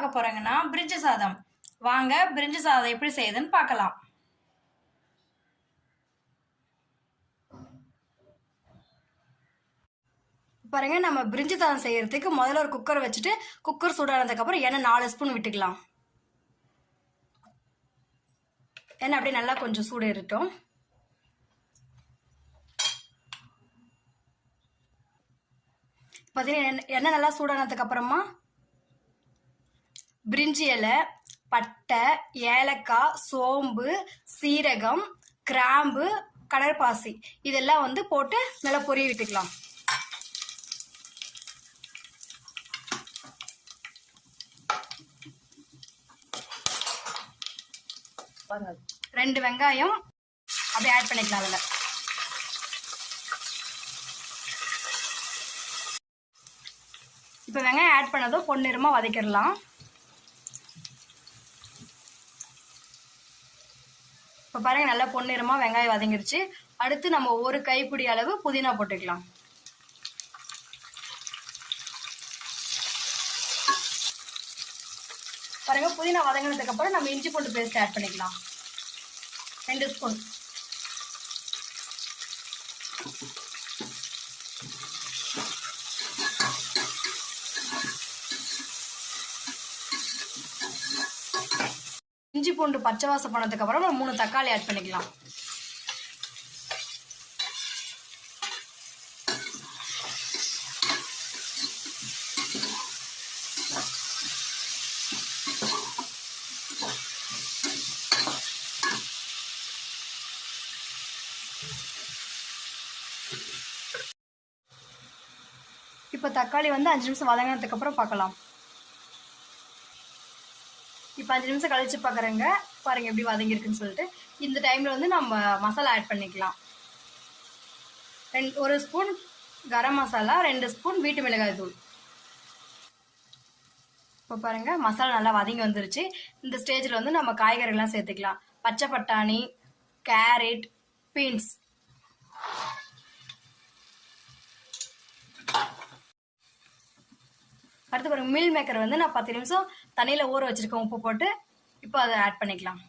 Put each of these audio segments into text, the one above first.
பார்க்க போறோங்கன்னா பிரிஞ்சி சாதம். வாங்க பிரிஞ்சி சாதம் எப்படி செய்யுதுன்னு பார்க்கலாம். பாருங்க, நம்ம பிரிஞ்சி சாதம் செய்யறதுக்கு முதல்ல ஒரு குக்கர் வச்சுட்டு குக்கர் சூடானதுக்கு அப்புறம் எண்ணெய் 4 ஸ்பூன் விட்டுக்கலாம். எண்ணெய் அப்படியே நல்லா கொஞ்சம் சூடு ஏறட்டும். பார்த்தீங்கன்னா எண்ணெய் நல்லா சூடானதுக்கு அப்புறமா பிரிஞ்சி இலை, பட்டை, ஏலக்காய், சோம்பு, சீரகம், கிராம்பு, கடற்பாசி இதெல்லாம் போட்டு நல்லா பொரிய விட்டுக்கலாம். ரெண்டு வெங்காயம் அப்படியே ஆட் பண்ணிக்கலாம். அதுல இப்ப வெங்காயம் ஆட் பண்ணதும் பொன்னிறமா வதக்கிடலாம். இப்ப பாருங்க, நல்லா பொன்னிறமா வெங்காயம் வதங்கிருச்சு. அடுத்து நம்ம ஒரு கைப்பிடி அளவு புதினா போட்டுக்கலாம். பாருங்க, புதினா வதங்கினதுக்கு அப்புறம் நம்ம இஞ்சி பூண்டு பேஸ்ட் ஆட் பண்ணிக்கலாம். 2 ஸ்பூன். இஞ்சி பூண்டு பச்சை வாசம் போனதுக்கு அப்புறம் 3 தக்காளி ஆட் பண்ணிக்கலாம். இப்போ தக்காளி 5 நிமிஷம் வதங்கினதுக்கு அப்புறம் பார்க்கலாம். இப்போ 5 நிமிஷம் கழிச்சு பார்க்குறேங்க. பாருங்க எப்படி வதங்கிருக்குன்னு சொல்லிட்டு. இந்த டைம்ல நம்ம மசாலா ஆட் பண்ணிக்கலாம். 1 ஸ்பூன் கரம் மசாலா, 2 ஸ்பூன் வீட்டு மிளகாய் தூள். இப்போ பாருங்க, மசாலா நல்லா வதங்கி வந்துருச்சு. இந்த ஸ்டேஜில் நம்ம காய்கறிலாம் சேர்த்துக்கலாம். பச்சை பட்டாணி, கேரட், பீன்ஸ். அடுத்து பாருங்க, மீல் மேக்கர் நான் 10 நிமிஷம் தண்ணியில் ஊற வச்சிருக்கேன் உப்பு போட்டு. இப்போ அதை ஆட் பண்ணிக்கலாம்.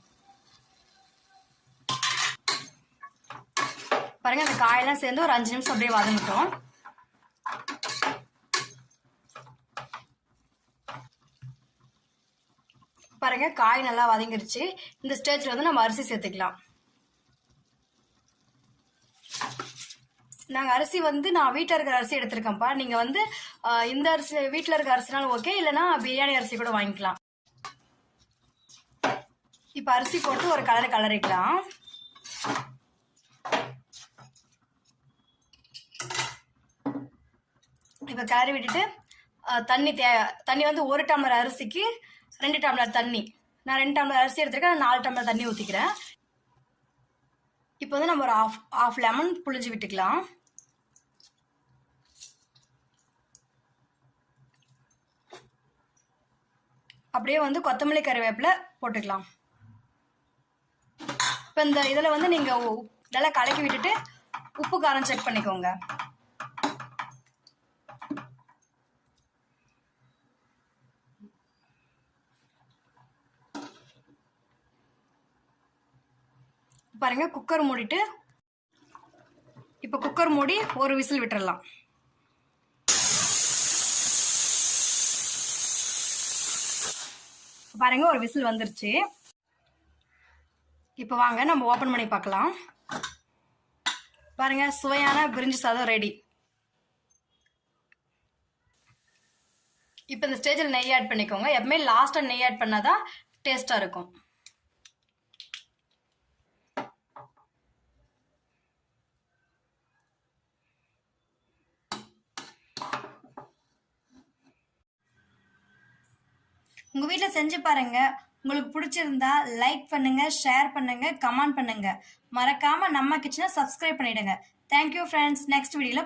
பாருங்க, அந்த காயெல்லாம் சேர்ந்து ஒரு 5 நிமிஷம் அப்படியே வதங்கிட்டோம். பாருங்க, காய் நல்லா வதங்கிருச்சு. இந்த ஸ்டேஜ்ல நம்ம அரிசி சேர்த்துக்கலாம். நாங்கள் அரிசி நான் வீட்டில் இருக்கிற அரிசி எடுத்திருக்கேன்ப்பா. நீங்கள் இந்த அரிசி வீட்டில் இருக்கிற அரிசினாலும் ஓகே, இல்லைன்னா பிரியாணி அரிசி கூட வாங்கிக்கலாம். இப்போ அரிசி போட்டு ஒரு கலரிக்கலாம். இப்போ கிளறி விட்டுட்டு தண்ணி 1 டம்ளர் அரிசிக்கு 2 டம்ளர் தண்ணி. நான் 2 டம்ளர் அரிசி எடுத்திருக்கேன், 4 டம்ளர் தண்ணி ஊற்றிக்கிறேன். இப்போ நம்ம ஒரு ஆஃப் லெமன் புளிஞ்சு விட்டுக்கலாம். அப்படியே கொத்தமல்லி கறிவேப்பிலை போட்டுக்கலாம். இப்போ இந்த இதில் நீங்கள் நல்லா கலக்கி விட்டுட்டு உப்பு காரம் செக் பண்ணிக்கோங்க. பாருங்க, குக்கர் மூடிட்டு இப்போ குக்கர் மூடி ஒரு விசில் விட்டுறலாம். பாருங்க, ஒரு விசில் வந்துருச்சு. இப்போ வாங்க நம்ம ஓபன் பண்ணி பார்க்கலாம். பாருங்க, சுவையான பிரிஞ்சி சாதம் ரெடி. இப்போ இந்த ஸ்டேஜில் நெய் ஆட் பண்ணிக்கோங்க. எப்பவுமே லாஸ்ட்டாக நெய் ஆட் பண்ணாதான் டேஸ்டா இருக்கும். உங்கள் வீட்டில் செஞ்சு பாருங்க. உங்களுக்கு பிடிச்சிருந்தா லைக் பண்ணுங்க, ஷேர் பண்ணுங்க, கமெண்ட் பண்ணுங்க. மறக்காம நம்ம கிச்சனை சப்ஸ்கிரைப் பண்ணிடுங்க. Thank you friends. நெக்ஸ்ட் வீடியோல